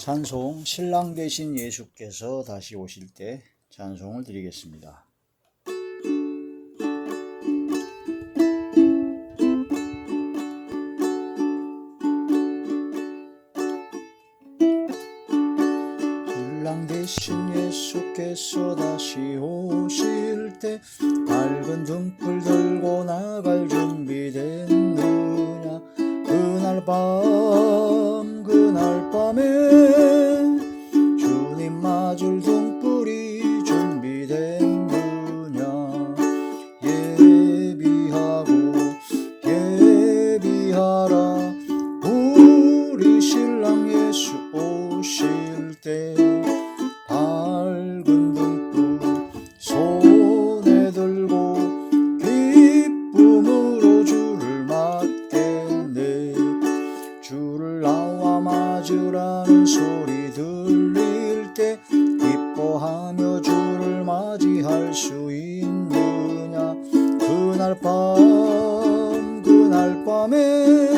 찬송 신랑 되신 예수께서 다시 오실 때 찬송을 드리겠습니다. 신랑 되신 예수께서 다시 오실 때 밝은 등불 들고 나갈 준비됐느냐. 그날 밤에 주님 맞을 등불이 준비됐느냐. 예비하라 우리 신랑 예수 오실 때 밝은 등불 손에 들고 기쁨으로 주를 맞겠네. 주를 나와 맞으라는 소리 들릴 때 기뻐하며 주를 맞이할 수 있느냐. 그날 밤에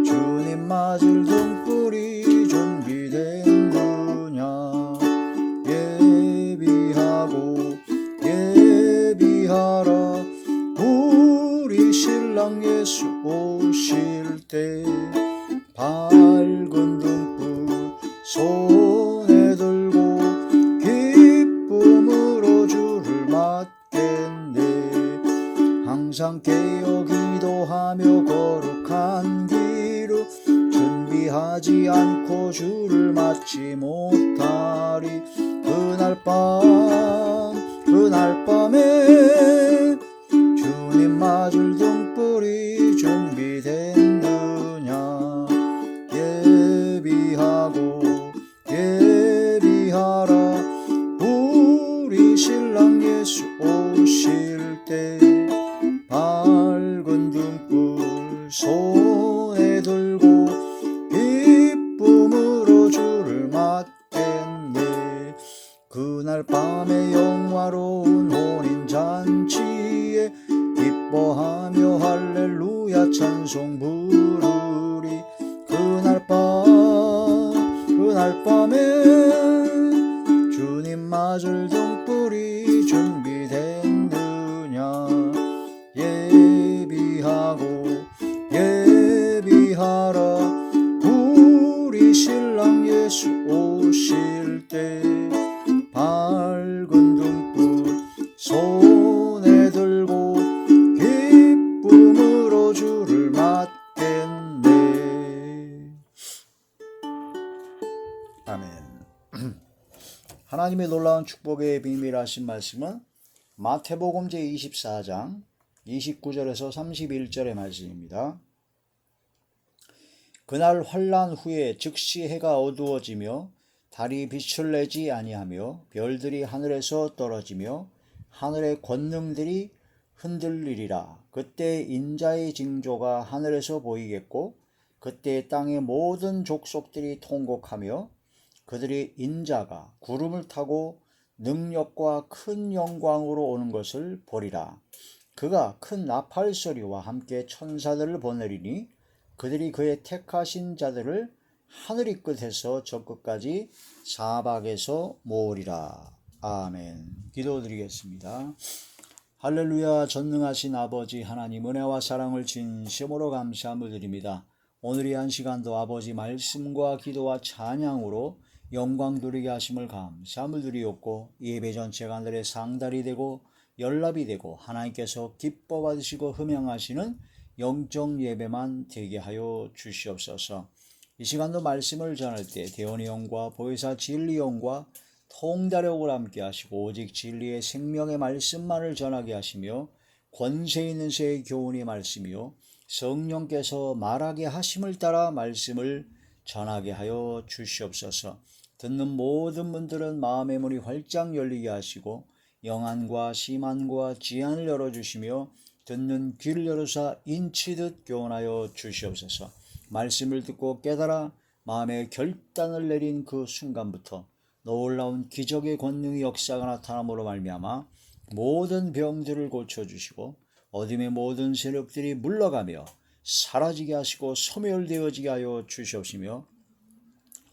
주님 맞을 등불이 준비됐느냐. 예비하라 우리 신랑 예수 오실 때 밝은 등불 손에 들고 기쁨으로 주를 맞겠네. 항상 깨어 기도하며 거룩한 길을 준비하지 않고 주를 맞지 못하리. 그날 밤에 주님 맞을 등불이 준비됐느냐. 예비하라 우리 신랑 예수 오실 때 밝은 등불 손에 들고 기쁨으로 주를 맞겠네. 그날 밤에 영화로운 혼인잔치에 기뻐하며 할렐루야 찬송 부르리. 그날 밤에 주님 맞을 등불이 준비됐느냐. 예비하라 우리 신랑 예수 오실 때 밝은 등불 손에 들고 기쁨으로 주를 맞겠네. 아멘. 하나님의 놀라운 축복의 비밀하신 말씀은 마태복음 제24장 29절에서 31절의 말씀입니다. 그날 환난 후에 즉시 해가 어두워지며 달이 빛을 내지 아니하며 별들이 하늘에서 떨어지며 하늘의 권능들이 흔들리리라. 그때 인자의 징조가 하늘에서 보이겠고 그때 땅의 모든 족속들이 통곡하며 그들이 인자가 구름을 타고 능력과 큰 영광으로 오는 것을 보리라. 그가 큰 나팔 소리와 함께 천사들을 보내리니 그들이 그의 택하신 자들을 하늘이 끝에서 저 끝까지 사박에서 모으리라. 아멘. 기도드리겠습니다. 할렐루야. 전능하신 아버지 하나님, 은혜와 사랑을 진심으로 감사함을 드립니다. 오늘 이 한 시간도 아버지 말씀과 기도와 찬양으로 영광 누리게 하심을 감사함을 드리옵고, 예배 전체가 하늘의 상달이 되고 연락이 되고 하나님께서 기뻐 받으시고 흠양하시는 영적 예배만 되게 하여 주시옵소서. 이 시간도 말씀을 전할 때 대원의 영과 보혜사 진리 영과 통달력을 함께 하시고 오직 진리의 생명의 말씀만을 전하게 하시며 권세 있는 새의 교훈의 말씀이요 성령께서 말하게 하심을 따라 말씀을 전하게 하여 주시옵소서. 듣는 모든 분들은 마음의 문이 활짝 열리게 하시고 영안과 심안과 지안을 열어주시며 듣는 귀를 열어사 인치듯 교훈하여 주시옵소서. 말씀을 듣고 깨달아 마음의 결단을 내린 그 순간부터 놀라운 기적의 권능의 역사가 나타남으로 말미암아 모든 병들을 고쳐주시고 어둠의 모든 세력들이 물러가며 사라지게 하시고 소멸되어지게 하여 주시옵시며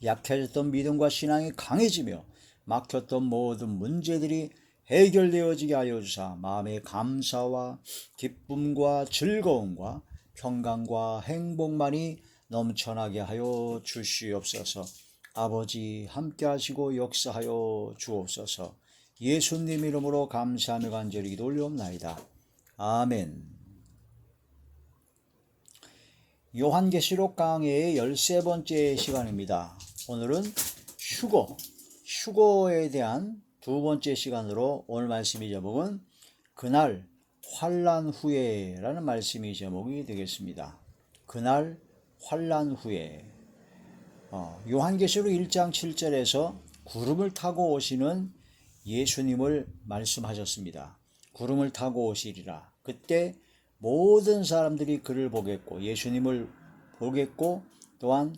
약해졌던 믿음과 신앙이 강해지며 막혔던 모든 문제들이 해결되어지게 하여 주사 마음의 감사와 기쁨과 즐거움과 평강과 행복만이 넘쳐나게 하여 주시옵소서. 아버지 함께 하시고 역사하여 주옵소서. 예수님 이름으로 감사하며 간절히 기도 올리옵나이다. 아멘. 요한계시록 강해의 13번째 시간입니다. 오늘은 휴거에 대한 두 번째 시간으로 오늘 말씀의 제목은 그날 환난 후에라는 말씀의 제목이 되겠습니다. 그날 환난 후에. 요한계시록 1장 7절에서 구름을 타고 오시는 예수님을 말씀하셨습니다. 구름을 타고 오시리라. 그때 모든 사람들이 그를 보겠고 예수님을 보겠고 또한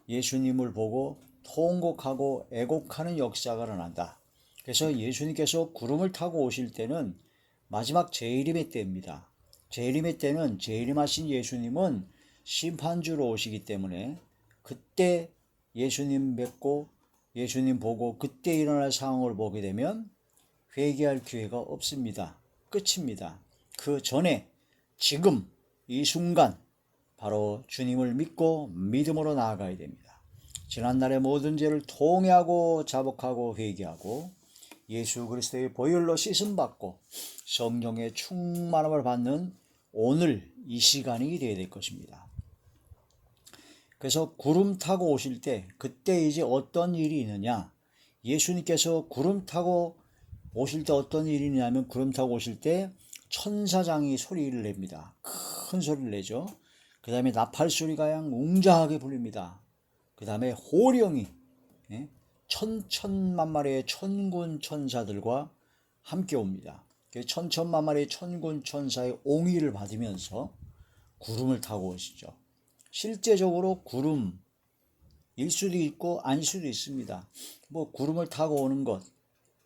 예수님을 보고 통곡하고 애곡하는 역사가 일어난다. 그래서 예수님께서 구름을 타고 오실 때는 마지막 재림의 때입니다. 재림의 때는 재림하신 예수님은 심판주로 오시기 때문에 그때 예수님 뵙고 예수님 보고 그때 일어날 상황을 보게 되면 회개할 기회가 없습니다. 끝입니다. 그 전에 지금 이 순간 바로 주님을 믿고 믿음으로 나아가야 됩니다. 지난날의 모든 죄를 통회하고 자복하고 회개하고 예수 그리스도의 보혈로 씻음받고 성령의 충만함을 받는 오늘 이 시간이 되어야 될 것입니다. 그래서 구름 타고 오실 때 그때 이제 어떤 일이 있느냐, 예수님께서 구름 타고 오실 때 어떤 일이 있냐면 구름 타고 오실 때 천사장이 소리를 냅니다. 큰 소리를 내죠. 그 다음에 나팔 소리가 양 웅장하게 불립니다. 그 다음에 호령이 천천만 마리의 천군 천사들과 함께 옵니다. 천천만 마리의 천군 천사의 옹의를 받으면서 구름을 타고 오시죠. 실제적으로 구름일 수도 있고 아닐 수도 있습니다. 구름을 타고 오는 것,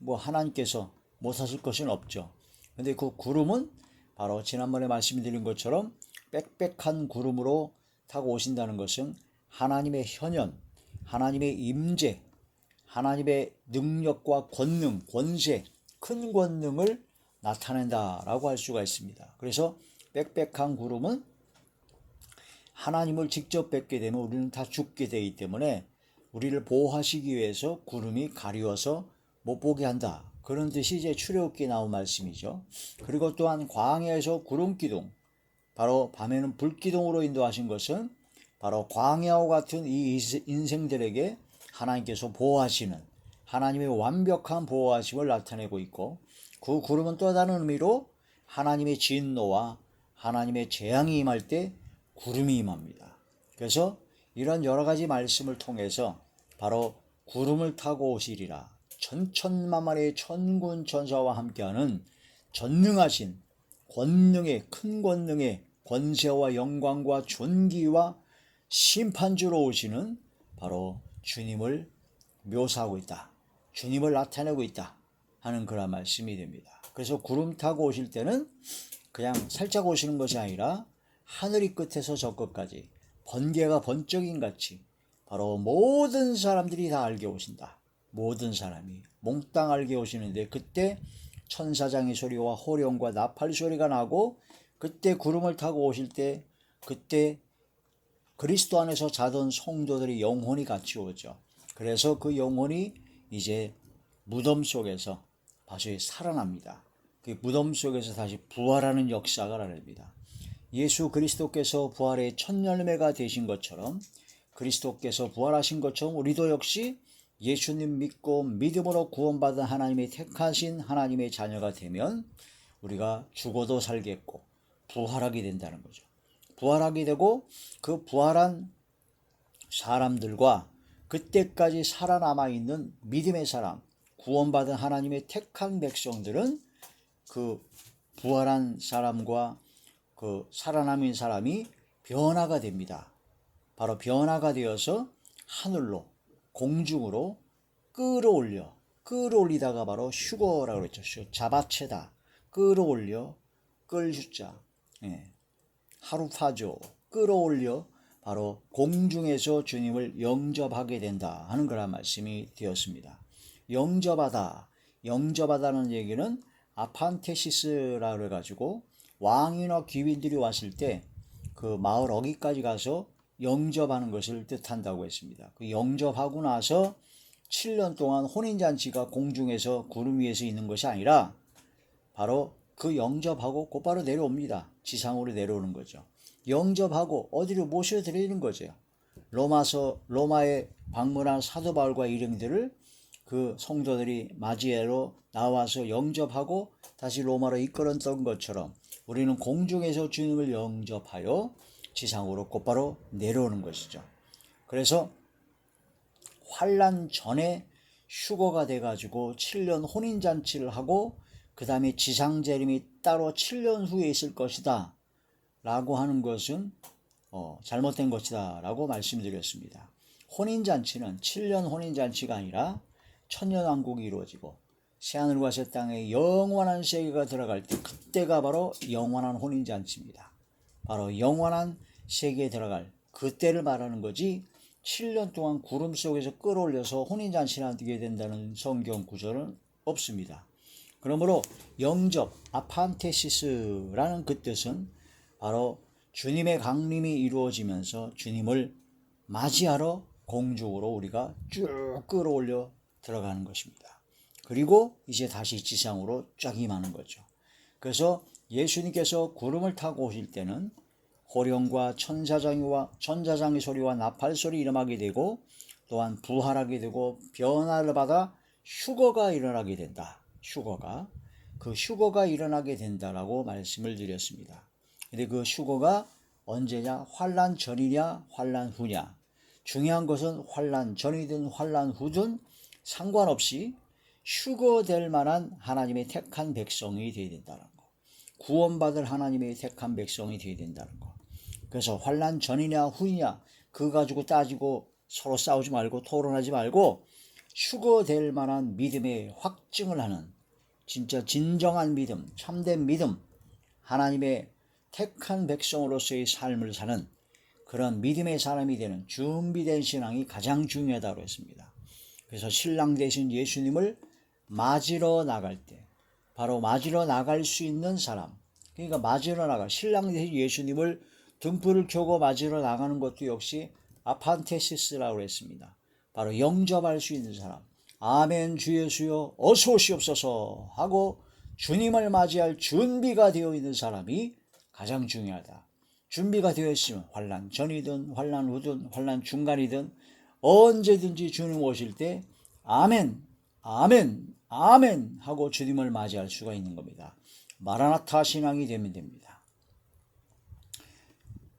하나님께서 못하실 것은 없죠. 근데 그 구름은 바로 지난번에 말씀드린 것처럼 빽빽한 구름으로 타고 오신다는 것은 하나님의 현현, 하나님의 임재, 하나님의 능력과 권능, 권세, 큰 권능을 나타낸다라고 할 수가 있습니다. 그래서 빽빽한 구름은 하나님을 직접 뵙게 되면 우리는 다 죽게 되기 때문에 우리를 보호하시기 위해서 구름이 가리워서 못 보게 한다. 그런 뜻이 이제 출애굽기에 나온 말씀이죠. 그리고 또한 광야에서 구름기둥, 바로 밤에는 불기둥으로 인도하신 것은 바로 광야와 같은 이 인생들에게 하나님께서 보호하시는 하나님의 완벽한 보호하심을 나타내고 있고, 그 구름은 또 다른 의미로 하나님의 진노와 하나님의 재앙이 임할 때 구름이 임합니다. 그래서 이런 여러 가지 말씀을 통해서 바로 구름을 타고 오시리라, 천천만마리의 천군 천사와 함께하는 전능하신 권능의 큰 권능의 권세와 영광과 존귀와 심판주로 오시는 바로 주님을 묘사하고 있다, 주님을 나타내고 있다 하는 그런 말씀이 됩니다. 그래서 구름 타고 오실 때는 그냥 살짝 오시는 것이 아니라 하늘이 끝에서 저 끝까지 번개가 번쩍인 같이 바로 모든 사람들이 다 알게 오신다. 모든 사람이 몽땅 알게 오시는데 그때 천사장의 소리와 호령과 나팔 소리가 나고, 그때 구름을 타고 오실 때 그때 그리스도 안에서 자던 성도들의 영혼이 같이 오죠. 그래서 그 영혼이 이제 무덤 속에서 다시 살아납니다. 그 무덤 속에서 다시 부활하는 역사가 일어납니다. 예수 그리스도께서 부활의 첫 열매가 되신 것처럼, 그리스도께서 부활하신 것처럼 우리도 역시 예수님 믿고 믿음으로 구원받은 하나님의 택하신 하나님의 자녀가 되면 우리가 죽어도 살겠고 부활하게 된다는 거죠. 부활하게 되고 그 부활한 사람들과 그때까지 살아남아 있는 믿음의 사람, 구원받은 하나님의 택한 백성들은 그 부활한 사람과 그 살아남은 사람이 변화가 됩니다. 바로 변화가 되어서 하늘로, 공중으로 끌어올리다가 바로 휴거라고 그랬죠. 잡아채다, 끌어올려, 끌 휴자, 하루파죠. 끌어올려 바로 공중에서 주님을 영접하게 된다 하는 그런 말씀이 되었습니다. 영접하다는 얘기는 아판테시스라 그래가지고 왕이나 귀빈들이 왔을 때 그 마을 어귀까지 가서 영접하는 것을 뜻한다고 했습니다. 그 영접하고 나서 7년 동안 혼인잔치가 공중에서 구름 위에서 있는 것이 아니라 바로 그 영접하고 곧바로 내려옵니다. 지상으로 내려오는 거죠. 영접하고 어디로 모셔드리는 거죠. 로마에 방문한 사도 바울과 일행들을 그 성도들이 맞이하러 나와서 영접하고 다시 로마로 이끌었던 것처럼 우리는 공중에서 주님을 영접하여 지상으로 곧바로 내려오는 것이죠. 그래서 환난 전에 휴거가 돼가지고 7년 혼인잔치를 하고 그 다음에 지상재림이 따로 7년 후에 있을 것이다 라고 하는 것은 잘못된 것이다 라고 말씀드렸습니다. 혼인잔치는 7년 혼인잔치가 아니라 천년왕국이 이루어지고 새하늘과 새 땅에 영원한 세계가 들어갈 때 그때가 바로 영원한 혼인잔치입니다. 바로 영원한 세계에 들어갈 그때를 말하는 거지 7년 동안 구름 속에서 끌어올려서 혼인잔치를 하게 된다는 성경 구절은 없습니다. 그러므로 영접, 아판테시스라는 그 뜻은 바로 주님의 강림이 이루어지면서 주님을 맞이하러 공중으로 우리가 쭉 끌어올려 들어가는 것입니다. 그리고 이제 다시 지상으로 쫙 임하는 거죠. 그래서 예수님께서 구름을 타고 오실 때는 호령과 천사장의 소리와 나팔 소리 일어나게 되고 또한 부활하게 되고 변화를 받아 휴거가 일어나게 된다. 휴거가 일어나게 된다라고 말씀을 드렸습니다. 근데 그 휴거가 언제냐? 환난 전이냐 환난 후냐? 중요한 것은 환난 전이든 환난 후든 상관없이 휴거될 만한 하나님의 택한 백성이 되어야 된다는 거. 구원받을 하나님의 택한 백성이 되어야 된다는 거. 그래서 환난 전이냐 후이냐 그거 가지고 따지고 서로 싸우지 말고 토론하지 말고 휴거될 만한 믿음의 확증을 하는 진짜 진정한 믿음, 참된 믿음, 하나님의 택한 백성으로서의 삶을 사는 그런 믿음의 사람이 되는 준비된 신앙이 가장 중요하다고 했습니다. 그래서 신랑 되신 예수님을 맞으러 나갈 때 바로 맞으러 나갈 수 있는 사람, 그러니까 맞으러 나갈 신랑 되신 예수님을 등불을 켜고 맞으러 나가는 것도 역시 아판테시스라고 했습니다. 바로 영접할 수 있는 사람, 아멘 주 예수여 어서 오시옵소서 하고 주님을 맞이할 준비가 되어 있는 사람이 가장 중요하다. 준비가 되어 있으면 환난 전이든 환난 후든 환난 중간이든 언제든지 주님 오실 때 아멘 아멘 아멘 하고 주님을 맞이할 수가 있는 겁니다. 마라나타 신앙이 되면 됩니다.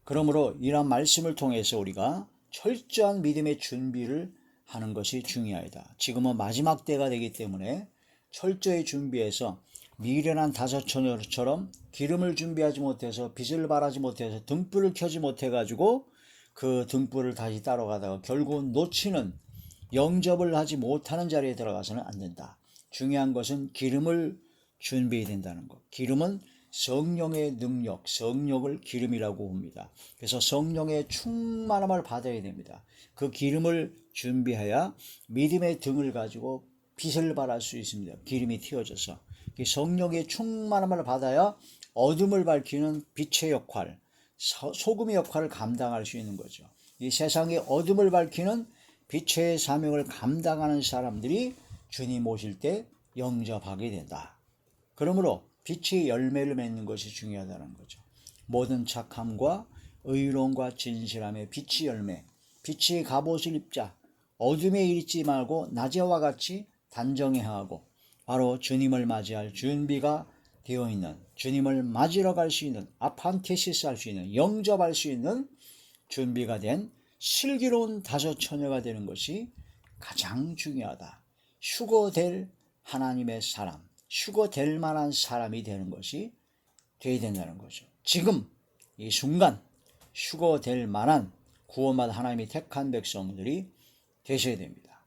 그러므로 이러한 말씀을 통해서 우리가 철저한 믿음의 준비를 하는 것이 중요하다. 지금은 마지막 때가 되기 때문에 철저히 준비해서 미련한 다섯 처녀처럼 기름을 준비하지 못해서 빛을 발하지 못해서 등불을 켜지 못해가지고 그 등불을 다시 따라가다가 결국은 놓치는 영접을 하지 못하는 자리에 들어가서는 안 된다. 중요한 것은 기름을 준비해야 된다는 것. 기름은 성령의 능력, 성령을 기름이라고 봅니다. 그래서 성령의 충만함을 받아야 됩니다. 그 기름을 준비해야 믿음의 등을 가지고 빛을 발할 수 있습니다. 기름이 튀어져서 성령의 충만함을 받아야 어둠을 밝히는 빛의 역할, 소금의 역할을 감당할 수 있는 거죠. 이 세상의 어둠을 밝히는 빛의 사명을 감당하는 사람들이 주님 오실 때 영접하게 된다. 그러므로 빛의 열매를 맺는 것이 중요하다는 거죠. 모든 착함과 의로움과 진실함의 빛의 열매, 빛의 갑옷을 입자. 어둠에 있지 말고 낮에와 같이 단정해야 하고 바로 주님을 맞이할 준비가 되어 있는, 주님을 맞으러 갈 수 있는, 아판테시스 할 수 있는, 영접할 수 있는 준비가 된 슬기로운 다섯 처녀가 되는 것이 가장 중요하다. 휴거될 하나님의 사람, 휴거될 만한 사람이 되는 것이 되어야 된다는 거죠. 지금 이 순간 휴거될 만한 구원받은 하나님이 택한 백성들이 되셔야 됩니다.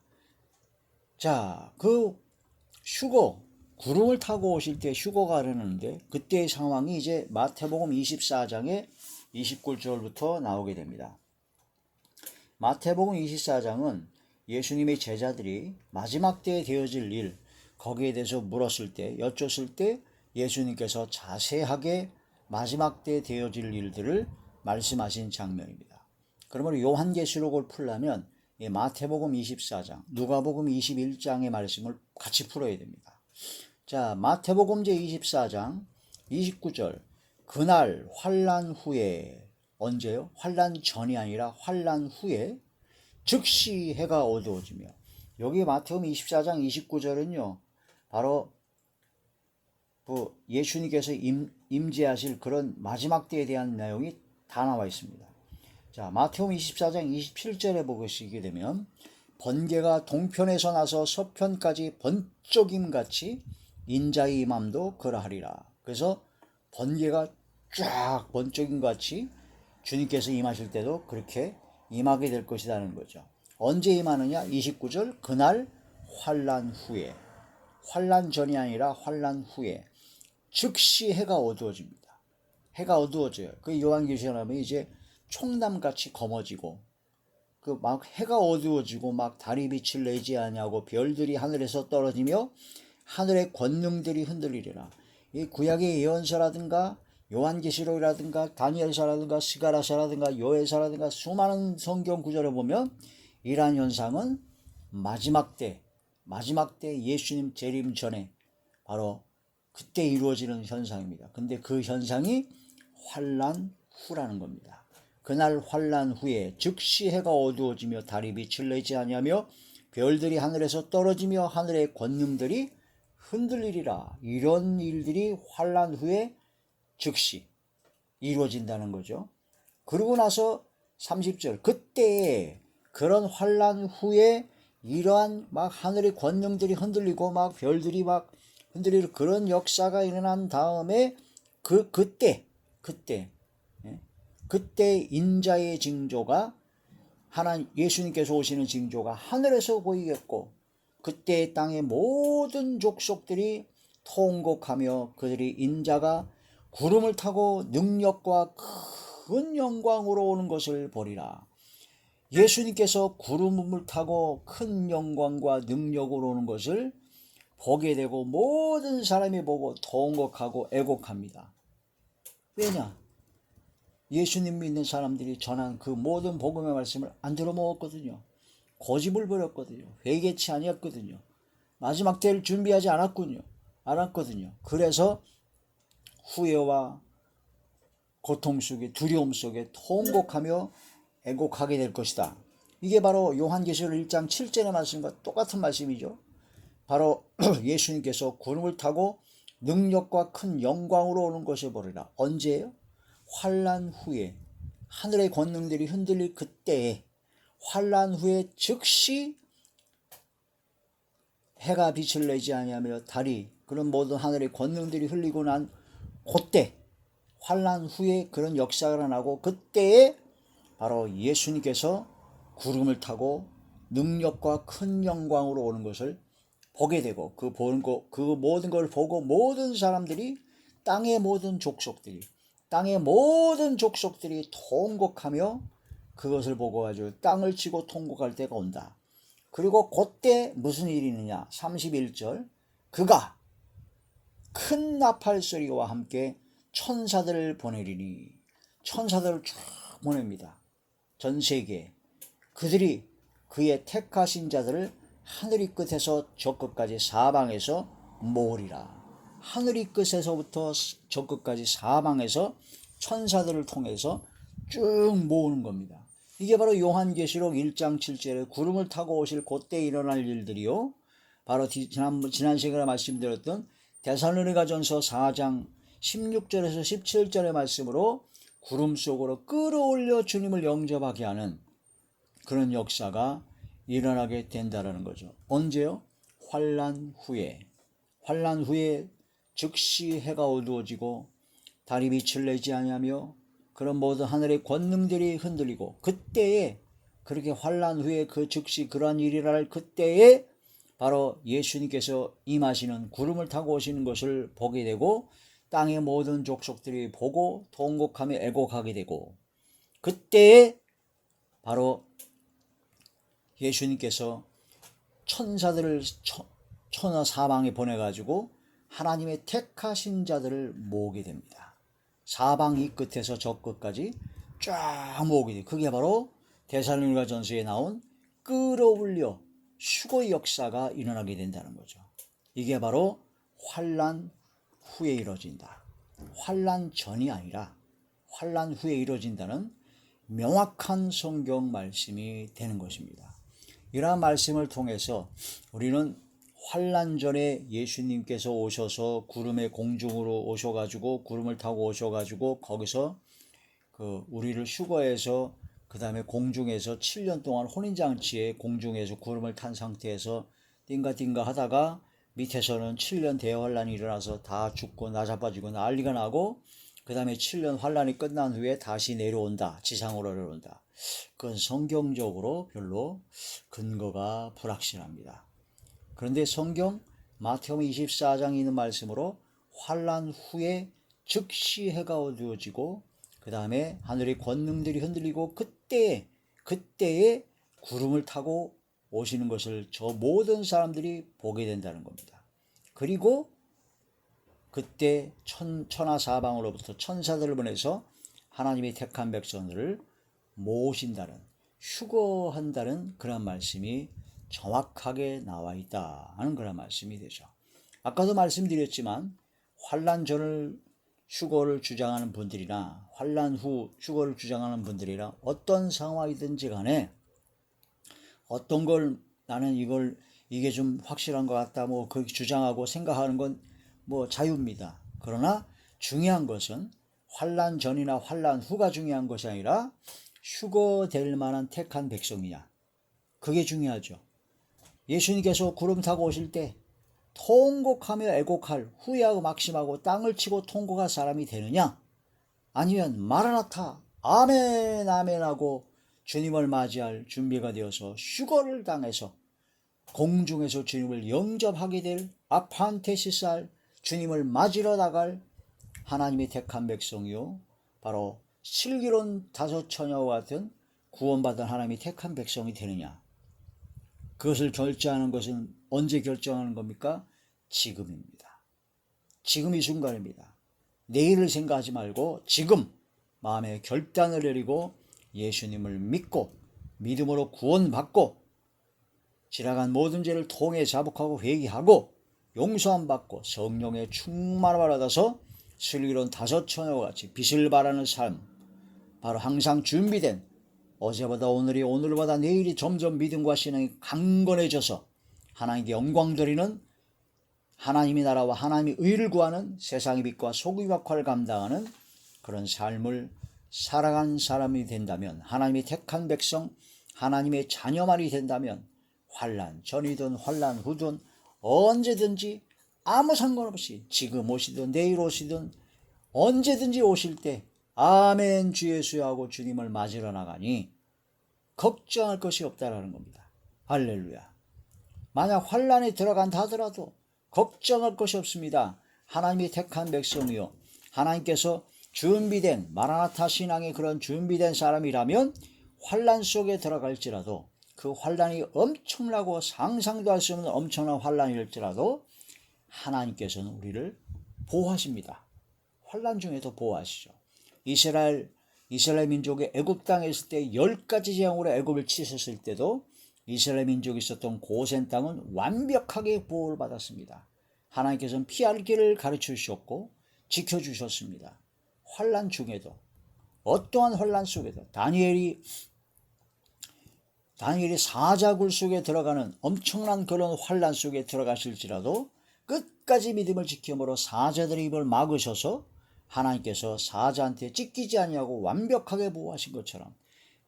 자, 그 휴거, 구름을 타고 오실 때 휴거가 흐르는데 그때의 상황이 이제 마태복음 24장의 29절부터 나오게 됩니다. 마태복음 24장은 예수님의 제자들이 마지막 때에 되어질 일, 거기에 대해서 물었을 때, 여쭸을 때 예수님께서 자세하게 마지막 때에 되어질 일들을 말씀하신 장면입니다. 그러므로 요한계시록을 풀려면 마태복음 24장, 누가복음 21장의 말씀을 같이 풀어야 됩니다. 자, 마태복음 제24장 29절, 그날 환난 후에, 언제요? 환난 전이 아니라 환난 후에 즉시 해가 어두워지며, 여기 마태복음 24장 29절은요 바로 예수님께서 임재하실 그런 마지막 때에 대한 내용이 다 나와 있습니다. 자, 마태복음 24장 27절에 보시게 되면 번개가 동편에서 나서 서편까지 번쩍임같이 인자의 임함도 그러하리라. 그래서 번개가 쫙 번쩍임같이 주님께서 임하실 때도 그렇게 임하게 될 것이라는 거죠. 언제 임하느냐? 29절, 그날 환난 후에, 환난 전이 아니라 환난 후에 즉시 해가 어두워집니다. 해가 어두워져요. 그 요한계시록 하면 이제 총남같이 검어지고, 그 막 해가 어두워지고 막 달이 빛을 내지 아니하고 별들이 하늘에서 떨어지며 하늘의 권능들이 흔들리리라. 이 구약의 예언서라든가 요한계시록이라든가 다니엘서라든가 스가랴서라든가 요엘서라든가 수많은 성경 구절을 보면 이러한 현상은 마지막 때 예수님 재림 전에 바로 그때 이루어지는 현상입니다. 근데 그 현상이 환난 후라는 겁니다. 그날 환난 후에 즉시 해가 어두워지며 달이 빛을 내지 아니하며 별들이 하늘에서 떨어지며 하늘의 권능들이 흔들리리라. 이런 일들이 환난 후에 즉시 이루어진다는 거죠. 그러고 나서 30절, 그때에 그런 환난 후에 이러한 막 하늘의 권능들이 흔들리고 막 별들이 막 흔들리는 그런 역사가 일어난 다음에 그때 인자의 징조가 하나님 예수님께서 오시는 징조가 하늘에서 보이겠고, 그때 땅의 모든 족속들이 통곡하며 그들이 인자가 구름을 타고 능력과 큰 영광으로 오는 것을 보리라. 예수님께서 구름을 타고 큰 영광과 능력으로 오는 것을 보게 되고 모든 사람이 보고 통곡하고 애곡합니다. 왜냐? 예수님 믿는 사람들이 전한 그 모든 복음의 말씀을 안 들어먹었거든요. 고집을 부렸거든요. 회개치 아니었거든요. 마지막 때를 준비하지 않았거든요. 그래서 후회와 고통 속에, 두려움 속에 통곡하며 애곡하게 될 것이다. 이게 바로 요한계시록 1장 7절의 말씀과 똑같은 말씀이죠. 바로 예수님께서 구름을 타고 능력과 큰 영광으로 오는 것을 보리라. 언제예요? 환난 후에, 하늘의 권능들이 흔들릴 그때에, 환난 후에 즉시 해가 빛을 내지 아니하며 달이, 그런 모든 하늘의 권능들이 흘리고 난 그때, 환난 후에 그런 역사가 일어나고, 그때에 바로 예수님께서 구름을 타고 능력과 큰 영광으로 오는 것을 보게 되고, 그 모든 걸 보고 모든 사람들이, 땅의 모든 족속들이 통곡하며 그것을 보고 가지고 땅을 치고 통곡할 때가 온다. 그리고 그때 무슨 일이 있느냐? 31절, 그가 큰 나팔 소리와 함께 천사들을 보내리니, 천사들을 쭉 보냅니다. 전 세계에 그들이 그의 택하신 자들을 하늘이 끝에서 저 끝까지 사방에서 모으리라. 하늘이 끝에서부터 저 끝까지 사방에서 천사들을 통해서 쭉 모으는 겁니다. 이게 바로 요한계시록 1장 7절에 구름을 타고 오실 그때 일어날 일들이요, 바로 지난 시간에 말씀드렸던 데살로니가전서 4장 16절에서 17절의 말씀으로 구름 속으로 끌어올려 주님을 영접하게 하는 그런 역사가 일어나게 된다는 거죠. 언제요? 환난 후에 즉시 해가 어두워지고 달이 빛을 내지 아니하며 그런 모든 하늘의 권능들이 흔들리고, 그때에, 그렇게 환난 후에 그 즉시 그러한 일이 일어날 그때에 바로 예수님께서 임하시는, 구름을 타고 오시는 것을 보게 되고, 땅의 모든 족속들이 보고 통곡하며 애곡하게 되고, 그때에 바로 예수님께서 천사들을 천하 사방에 보내가지고 하나님의 택하신 자들을 모으게 됩니다. 사방 이 끝에서 저 끝까지 쫙 모으게 돼요. 그게 바로 데살로니가 전서에 나온 끌어올려 수고의 역사가 일어나게 된다는 거죠. 이게 바로 환난 후에 이루어진다. 환난 전이 아니라 환난 후에 이루어진다는 명확한 성경 말씀이 되는 것입니다. 이러한 말씀을 통해서 우리는 환난 전에 예수님께서 오셔서 구름의 공중으로 오셔가지고 구름을 타고 오셔가지고 거기서 우리를 휴거해서 그 다음에 공중에서 7년 동안 혼인장치에 공중에서 구름을 탄 상태에서 띵가띵가 하다가 밑에서는 7년 대환란이 일어나서 다 죽고 나자빠지고 난리가 나고 그 다음에 7년 환란이 끝난 후에 다시 내려온다. 지상으로 내려온다. 그건 성경적으로 별로 근거가 불확실합니다. 그런데 성경 마태복음 24장에 있는 말씀으로 환란 후에 즉시 해가 어두워지고 그 다음에 하늘의 권능들이 흔들리고 그때에 구름을 타고 오시는 것을 저 모든 사람들이 보게 된다는 겁니다. 그리고 그때 천하 사방으로부터 천사들을 보내서 하나님의 택한 백성들을 모으신다는 휴거한다는 그런 말씀이 정확하게 나와 있다는 그런 말씀이 되죠. 아까도 말씀드렸지만 환난 전을 휴거를 주장하는 분들이나 환난 후 휴거를 주장하는 분들이나 어떤 상황이든지 간에 어떤 걸 나는 이게 좀 확실한 것 같다 뭐 그렇게 주장하고 생각하는 건 뭐 자유입니다. 그러나 중요한 것은 환난 전이나 환난 후가 중요한 것이 아니라 휴거될 만한 택한 백성이냐, 그게 중요하죠. 예수님께서 구름 타고 오실 때 통곡하며 애곡할 후회하고 막심하고 땅을 치고 통곡할 사람이 되느냐, 아니면 마라나타 아멘 아멘 하고 주님을 맞이할 준비가 되어서 휴거를 당해서 공중에서 주님을 영접하게 될 아판테시살 주님을 맞으러 나갈 하나님의 택한 백성이요 바로 슬기로운 다섯 처녀와 같은 구원받은 하나님의 택한 백성이 되느냐, 그것을 결정하는 것은 언제 결정하는 겁니까? 지금입니다. 지금 이 순간입니다. 내일을 생각하지 말고 지금 마음에 결단을 내리고 예수님을 믿고 믿음으로 구원받고 지나간 모든 죄를 통해 자복하고 회개하고 용서함 받고 성령의 충만을 받아서 슬기로운 다섯 처녀와 같이 빛을 발하는 삶, 바로 항상 준비된 어제보다 오늘이 오늘보다 내일이 점점 믿음과 신앙이 강건해져서 하나님께 영광 드리는 하나님의 나라와 하나님의 의를 구하는 세상의 빛과 소금의 역할을 감당하는 그런 삶을 살아간 사람이 된다면, 하나님의 택한 백성 하나님의 자녀만이 된다면 환난 전이든 환난 후든 언제든지 아무 상관없이 지금 오시든 내일 오시든 언제든지 오실 때 아멘 주 예수 하고 주님을 맞으러 나가니 걱정할 것이 없다라는 겁니다. 할렐루야. 만약 환난에 들어간다 하더라도 걱정할 것이 없습니다. 하나님이 택한 백성이요 하나님께서 준비된 마라나타 신앙의 그런 준비된 사람이라면 환난 속에 들어갈지라도 그 환난이 엄청나고 상상도 할 수 없는 엄청난 환난일지라도 하나님께서는 우리를 보호하십니다. 환난 중에도 보호하시죠. 이스라엘 민족이 애굽 땅에 있을 때 10가지 재앙으로 애굽을 치셨을 때도 이스라엘 민족이 있었던 고센 땅은 완벽하게 보호를 받았습니다. 하나님께서는 피할 길을 가르쳐 주셨고 지켜주셨습니다. 환난 중에도 어떠한 환난 속에도 다니엘이 사자굴 속에 들어가는 엄청난 그런 환난 속에 들어가실지라도 끝까지 믿음을 지킴으로 사자들의 입을 막으셔서 하나님께서 사자한테 찢기지 아니하고 완벽하게 보호하신 것처럼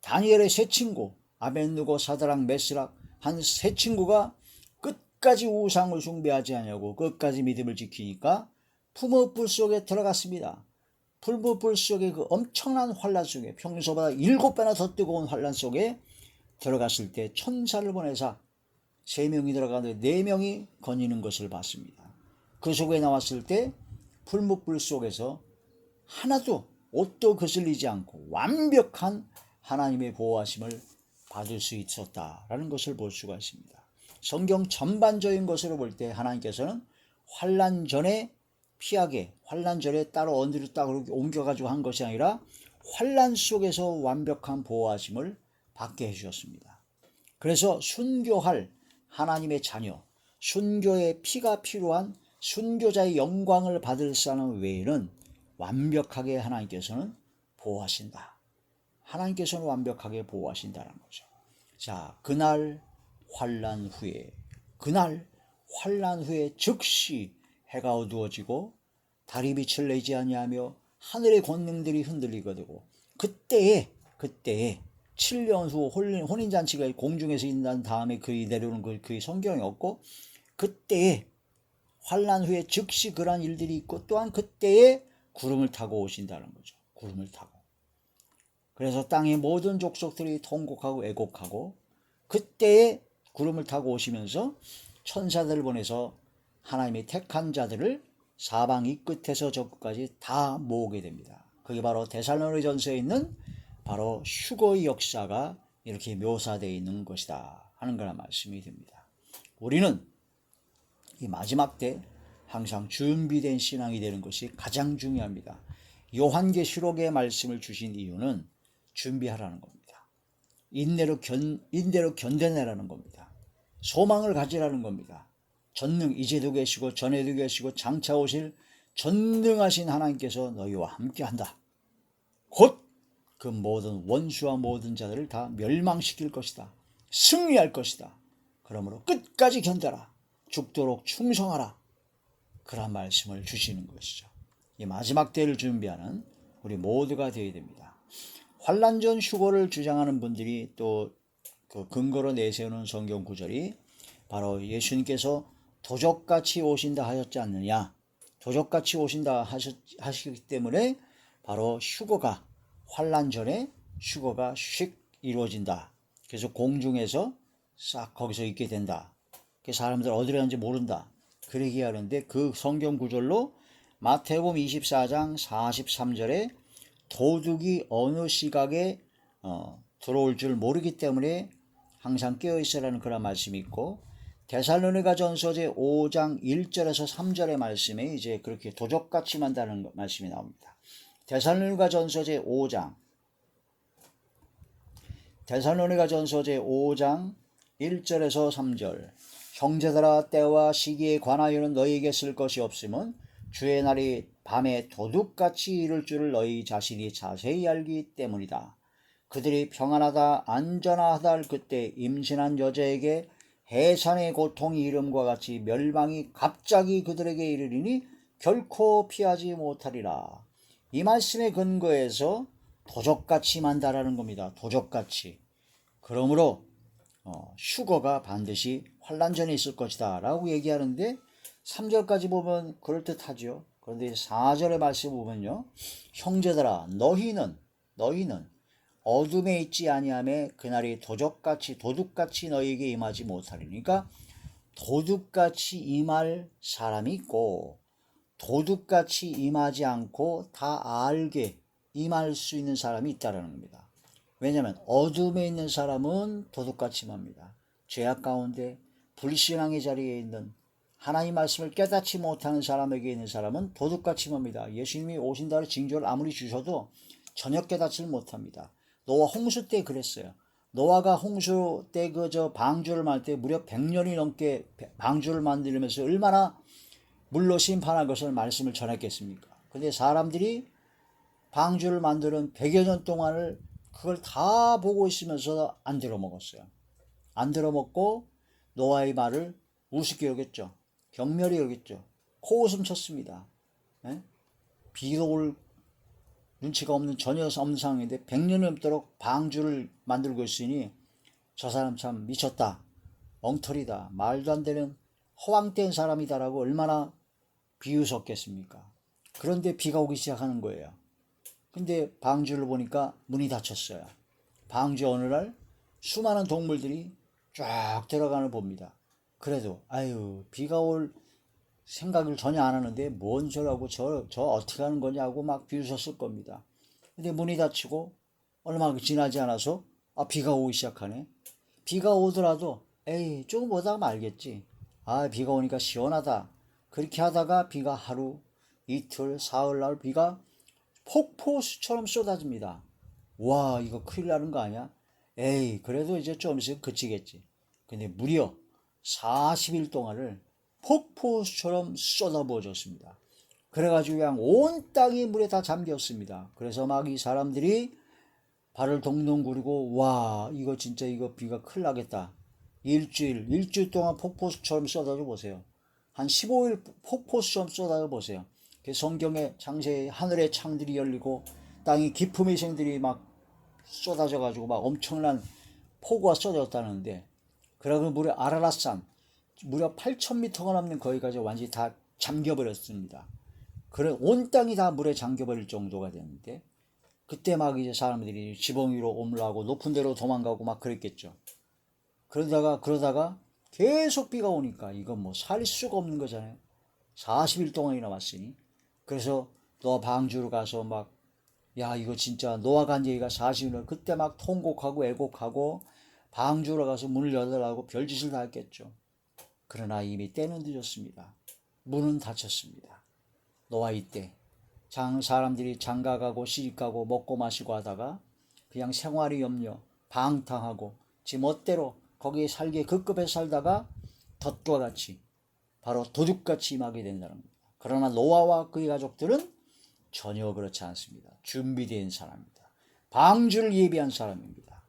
다니엘의 세 친구 아벳느고 사드락 메스락 한 세 친구가 끝까지 우상을 숭배하지 아니하고 끝까지 믿음을 지키니까 풀무 불 속에 들어갔습니다. 풀무 불 속에 그 엄청난 환난 속에 평소보다 7배나 더 뜨거운 환난 속에 들어갔을 때 천사를 보내사 3명이 들어가는데 4명이 거니는 것을 봤습니다. 그 속에 나왔을 때 풀무불 속에서 하나도 옷도 거슬리지 않고 완벽한 하나님의 보호하심을 받을 수 있었다라는 것을 볼 수가 있습니다. 성경 전반적인 것으로 볼 때 하나님께서는 환난 전에 피하게, 환난 전에 따로 어디로 딱 옮겨가지고 한 것이 아니라 환난 속에서 완벽한 보호하심을 받게 해주셨습니다. 그래서 순교할 하나님의 자녀, 순교의 피가 필요한 순교자의 영광을 받을 사람 외에는 완벽하게 하나님께서는 보호하신다. 하나님께서는 완벽하게 보호하신다는 거죠. 자, 그날 환난 후에 즉시 해가 어두워지고 달이 빛을 내지 아니하며 하늘의 권능들이 흔들리게 되고 그때에 7년 후 혼인잔치가 공중에서 있는 다음에 그의 내려오는 그 성경이 없고 그때에 환난 후에 즉시 그러한 일들이 있고 또한 그때에 구름을 타고 오신다는 거죠. 구름을 타고. 그래서 땅의 모든 족속들이 통곡하고 애곡하고 그때에 구름을 타고 오시면서 천사들을 보내서 하나님의 택한 자들을 사방 이 끝에서 저 끝까지 다 모으게 됩니다. 그게 바로 데살로니가전서에 있는 바로 휴거의 역사가 이렇게 묘사되어 있는 것이다 하는 그런 말씀이 됩니다. 우리는 이 마지막 때 항상 준비된 신앙이 되는 것이 가장 중요합니다. 요한계시록의 말씀을 주신 이유는 준비하라는 겁니다. 인내로 견뎌내라는 겁니다. 소망을 가지라는 겁니다. 이제도 계시고 전에도 계시고 장차 오실 전능하신 하나님께서 너희와 함께한다. 곧 그 모든 원수와 모든 자들을 다 멸망시킬 것이다. 승리할 것이다. 그러므로 끝까지 견뎌라. 죽도록 충성하라. 그런 말씀을 주시는 것이죠. 이 마지막 때를 준비하는 우리 모두가 되어야 됩니다. 환난전 휴거를 주장하는 분들이 또 그 근거로 내세우는 성경 구절이 바로 예수님께서 도적같이 오신다 하셨지 않느냐. 도적같이 오신다 하시기 때문에 바로 휴거가 환난 전에 휴거가 휙 이루어진다. 그래서 공중에서 싹 거기서 있게 된다. 사람들 어디로 가는지 모른다. 그러게 하는데 그 성경 구절로 마태복음 24장 43절에 도둑이 어느 시각에 들어올 줄 모르기 때문에 항상 깨어있으라는 그런 말씀이 있고 데살로니가전서 제 5장 1절에서 3절의 말씀에 이제 그렇게 도적같이 만다는 말씀이 나옵니다. 데살로니가전서 제 5장 1절에서 3절 형제들아 때와 시기에 관하여는 너희에게 쓸 것이 없음은 주의 날이 밤에 도둑같이 이를 줄을 너희 자신이 자세히 알기 때문이다. 그들이 평안하다 안전하다 할 그때 임신한 여자에게 해산의 고통이 이름과 같이 멸망이 갑자기 그들에게 이르리니 결코 피하지 못하리라. 이 말씀의 근거에서 도적같이 만다라는 겁니다. 도적같이. 그러므로 휴거가 반드시 환난 전에 있을 것이다 라고 얘기하는데 3절까지 보면 그럴듯하죠. 그런데 4절의 말씀 보면요. 형제들아 너희는 어둠에 있지 아니하매 그날이 도둑같이 너희에게 임하지 못하리니. 그러니까 도둑같이 임할 사람이 있고 도둑같이 임하지 않고 다 알게 임할 수 있는 사람이 있다는 겁니다. 왜냐하면 어둠에 있는 사람은 도둑같이 임합니다. 죄악 가운데 불신앙의 자리에 있는 하나님 말씀을 깨닫지 못하는 사람에게 있는 사람은 도둑같이 임합니다. 예수님이 오신다는 징조를 아무리 주셔도 전혀 깨닫지를 못합니다. 노아 홍수 때 그랬어요. 노아가 홍수 때 방주를 만들 때 무려 100년이 넘게 방주를 만들면서 얼마나 물로 심판할 것을 말씀을 전했겠습니까? 근데 사람들이 방주를 만드는 100여 년 동안을 그걸 다 보고 있으면서 안 들어먹었어요. 안 들어먹고 노아의 말을 우습게 여겼죠. 경멸히 여겼죠. 코웃음 쳤습니다. 비도 올 눈치가 전혀 없는 상황인데 100년이 넘도록 방주를 만들고 있으니 저 사람 참 미쳤다. 엉터리다. 말도 안 되는 허황된 사람이다라고 얼마나 비웃었겠습니까? 그런데 비가 오기 시작하는 거예요. 근데 방주를 보니까 문이 닫혔어요. 방주 어느 날 수많은 동물들이 쫙 들어가는 봅니다. 그래도 비가 올 생각을 전혀 안 하는데 뭔 소리하고 저 어떻게 하는 거냐고 막 비웃었을 겁니다. 근데 문이 닫히고 얼마 지나지 않아서 비가 오기 시작하네. 비가 오더라도 에이 조금 오다가 말겠지. 비가 오니까 시원하다. 그렇게 하다가 비가 하루, 이틀, 사흘날 비가 폭포수처럼 쏟아집니다. 와, 이거 큰일 나는 거 아니야? 에이, 그래도 이제 좀 있으면 그치겠지. 근데 무려 40일 동안을 폭포수처럼 쏟아부어졌습니다. 그래가지고 그냥 온 땅이 물에 다 잠겼습니다. 그래서 막 이 사람들이 발을 동동 구르고, 와, 이거 진짜 이거 비가 큰일 나겠다. 일주일 동안 폭포수처럼 쏟아져 보세요. 한 15일 폭포수처럼 쏟아져 보세요. 성경에 장세에 하늘의 창들이 열리고 땅이 기품의 생들이 막 쏟아져 가지고 막 엄청난 폭우가 쏟아졌다는데, 그러고 무려 아라랏산 무려 8,000m가 넘는 거기까지 완전히 다 잠겨버렸습니다. 그래 온 땅이 다 물에 잠겨버릴 정도가 됐는데, 그때 막 이제 사람들이 지붕 위로 오므라고 높은 데로 도망가고 막 그랬겠죠. 그러다가 계속 비가 오니까 이건 뭐 살 수가 없는 거잖아요. 40일 동안이나 왔으니. 그래서 노아 방주로 가서 막, 야, 이거 진짜 노아가 한 얘기가 사실은, 그때 막 통곡하고 애곡하고 방주로 가서 문을 열어달라고 별짓을 다 했겠죠. 그러나 이미 때는 늦었습니다. 문은 닫혔습니다. 노아 이때 사람들이 장가가고 시집가고 먹고 마시고 하다가 그냥 생활이 염려, 방탕하고 지 멋대로 거기에 살게 급급해 살다가 덫과 같이 바로 도둑같이 임하게 된다는 겁니다. 그러나 노아와 그의 가족들은 전혀 그렇지 않습니다. 준비된 사람입니다. 방주를 예비한 사람입니다.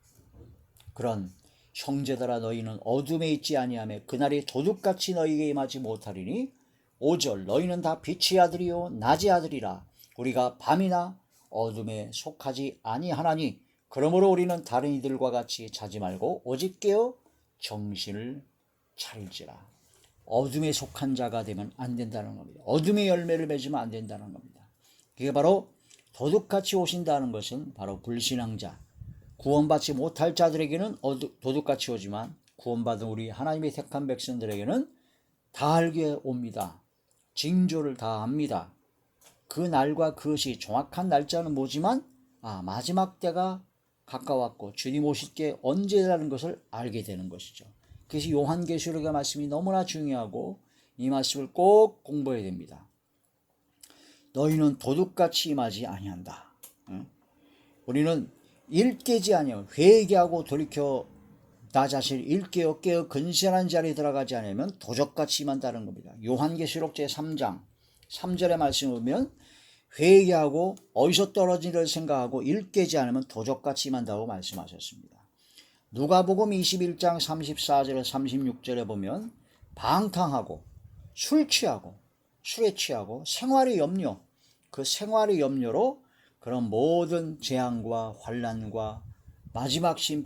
그런 형제들아, 너희는 어둠에 있지 아니하며 그날이 도둑같이 너희에게 임하지 못하리니 5절 너희는 다 빛의 아들이요 낮의 아들이라. 우리가 밤이나 어둠에 속하지 아니하나니 그러므로 우리는 다른 이들과 같이 자지 말고 오직 깨어 정신을 차릴지라. 어둠에 속한 자가 되면 안 된다는 겁니다. 어둠의 열매를 맺으면 안 된다는 겁니다. 그게 바로 도둑같이 오신다는 것은 바로 불신앙자, 구원받지 못할 자들에게는 도둑같이 오지만 구원받은 우리 하나님의 택한 백성들에게는 다 알게 옵니다. 징조를 다 압니다. 그 날과 그것이 정확한 날짜는 뭐지만 마지막 때가 가까웠고 주님 오실 게 언제라는 것을 알게 되는 것이죠. 그래서 요한계시록의 말씀이 너무나 중요하고 이 말씀을 꼭 공부해야 됩니다. 너희는 도둑같이 임하지 아니한다. 우리는 일깨지 아니하고 회개하고 돌이켜 나 자신을 일깨어 깨어 근신한 자리에 들어가지 않으면 도적같이 임한다는 겁니다. 요한계시록 제3장 3절의 말씀을 보면 회개하고 어디서 떨어지를 생각하고 일깨지 않으면 도적같이 임한다고 말씀하셨습니다. 누가복음 21장 34절에 36절에 보면 방탕하고 술 취하고 술에 취하고 생활의 염려, 그 생활의 염려로 그런 모든 재앙과 환난과 마지막 심판